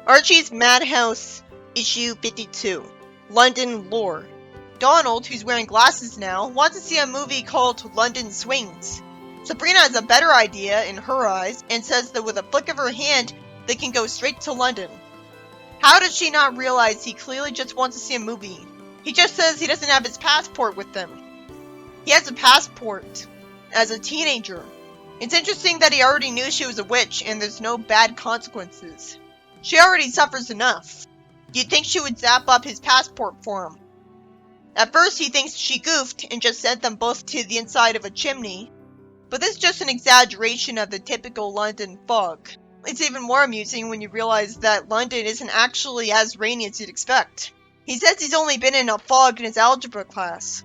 Archie's Madhouse, issue 52. London lore. Donald, who's wearing glasses now, wants to see a movie called London Swings. Sabrina has a better idea in her eyes and says that with a flick of her hand, they can go straight to London. How does she not realize he clearly just wants to see a movie? He just says he doesn't have his passport with him. He has a passport as a teenager. It's interesting that he already knew she was a witch and there's no bad consequences. She already suffers enough. You'd think she would zap up his passport for him. At first he thinks she goofed and just sent them both to the inside of a chimney, but this is just an exaggeration of the typical London fog. It's even more amusing when you realize that London isn't actually as rainy as you'd expect. He says he's only been in a fog in his algebra class.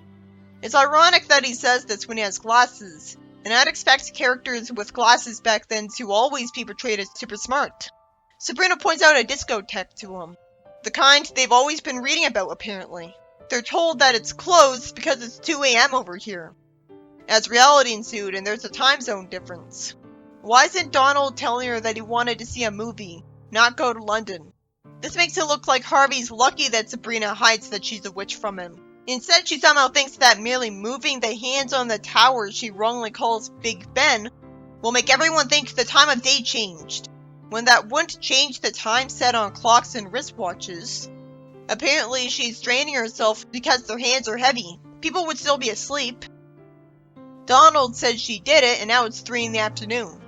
It's ironic that he says this when he has glasses, and I'd expect characters with glasses back then to always be portrayed as super smart. Sabrina points out a discotheque to him. The kind they've always been reading about, apparently. They're told that it's closed because it's 2 a.m. over here. As reality ensued, and there's a time zone difference. Why isn't Donald telling her that he wanted to see a movie, not go to London? This makes it look like Harvey's lucky that Sabrina hides that she's a witch from him. Instead, she somehow thinks that merely moving the hands on the tower she wrongly calls Big Ben will make everyone think the time of day changed, when that wouldn't change the time set on clocks and wristwatches. Apparently, she's straining herself because their hands are heavy. People would still be asleep. Donald says she did it, and now it's 3 in the afternoon.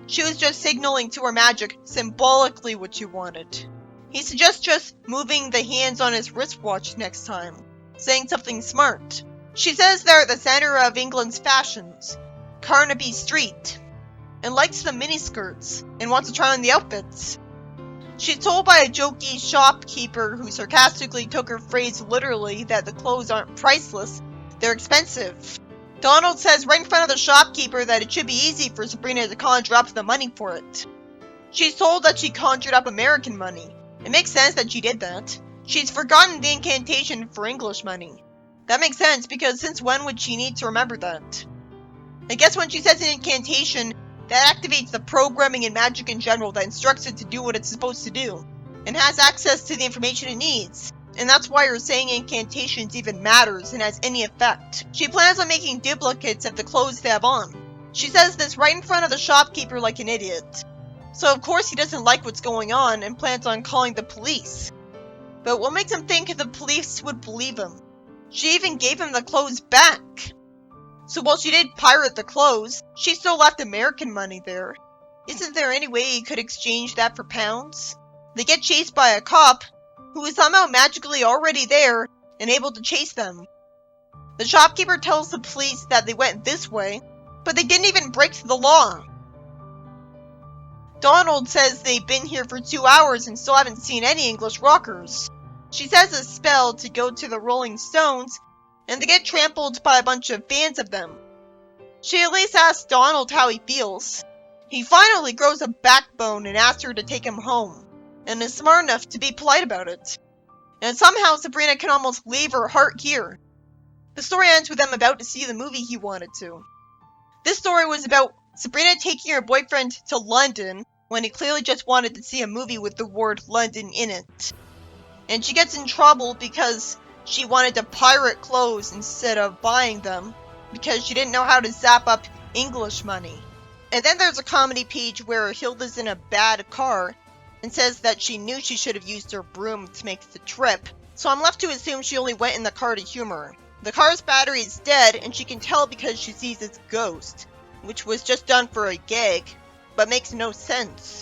She was just signaling to her magic symbolically what she wanted. He suggests just moving the hands on his wristwatch next time, saying something smart. She says they're at the center of England's fashions, Carnaby Street, and likes the miniskirts, and wants to try on the outfits. She's told by a jokey shopkeeper who sarcastically took her phrase literally that the clothes aren't priceless, they're expensive. Donald says right in front of the shopkeeper that it should be easy for Sabrina to conjure up the money for it. She's told that she conjured up American money. It makes sense that she did that. She's forgotten the incantation for English money. That makes sense because since when would she need to remember that? I guess when she says an incantation, that activates the programming in magic in general that instructs it to do what it's supposed to do, and has access to the information it needs. And that's why her saying incantations even matters and has any effect. She plans on making duplicates of the clothes they have on. She says this right in front of the shopkeeper like an idiot. So of course he doesn't like what's going on and plans on calling the police. But what makes him think the police would believe him? She even gave him the clothes back. So while she did pirate the clothes, she still left American money there. Isn't there any way he could exchange that for pounds? They get chased by a cop, who is somehow magically already there and able to chase them. The shopkeeper tells the police that they went this way, but they didn't even break the law. Donald says they've been here for 2 hours and still haven't seen any English rockers. She says a spell to go to the Rolling Stones, and they get trampled by a bunch of fans of them. She at least asks Donald how he feels. He finally grows a backbone and asks her to take him home, and is smart enough to be polite about it. And somehow Sabrina can almost leave her heart here. The story ends with them about to see the movie he wanted to. This story was about Sabrina taking her boyfriend to London when he clearly just wanted to see a movie with the word London in it. And she gets in trouble because she wanted to pirate clothes instead of buying them, because she didn't know how to zap up English money. And then there's a comedy page where Hilda's in a bad car and says that she knew she should have used her broom to make the trip, so I'm left to assume she only went in the car to humor her. The car's battery is dead, and she can tell because she sees its ghost, which was just done for a gag, but makes no sense.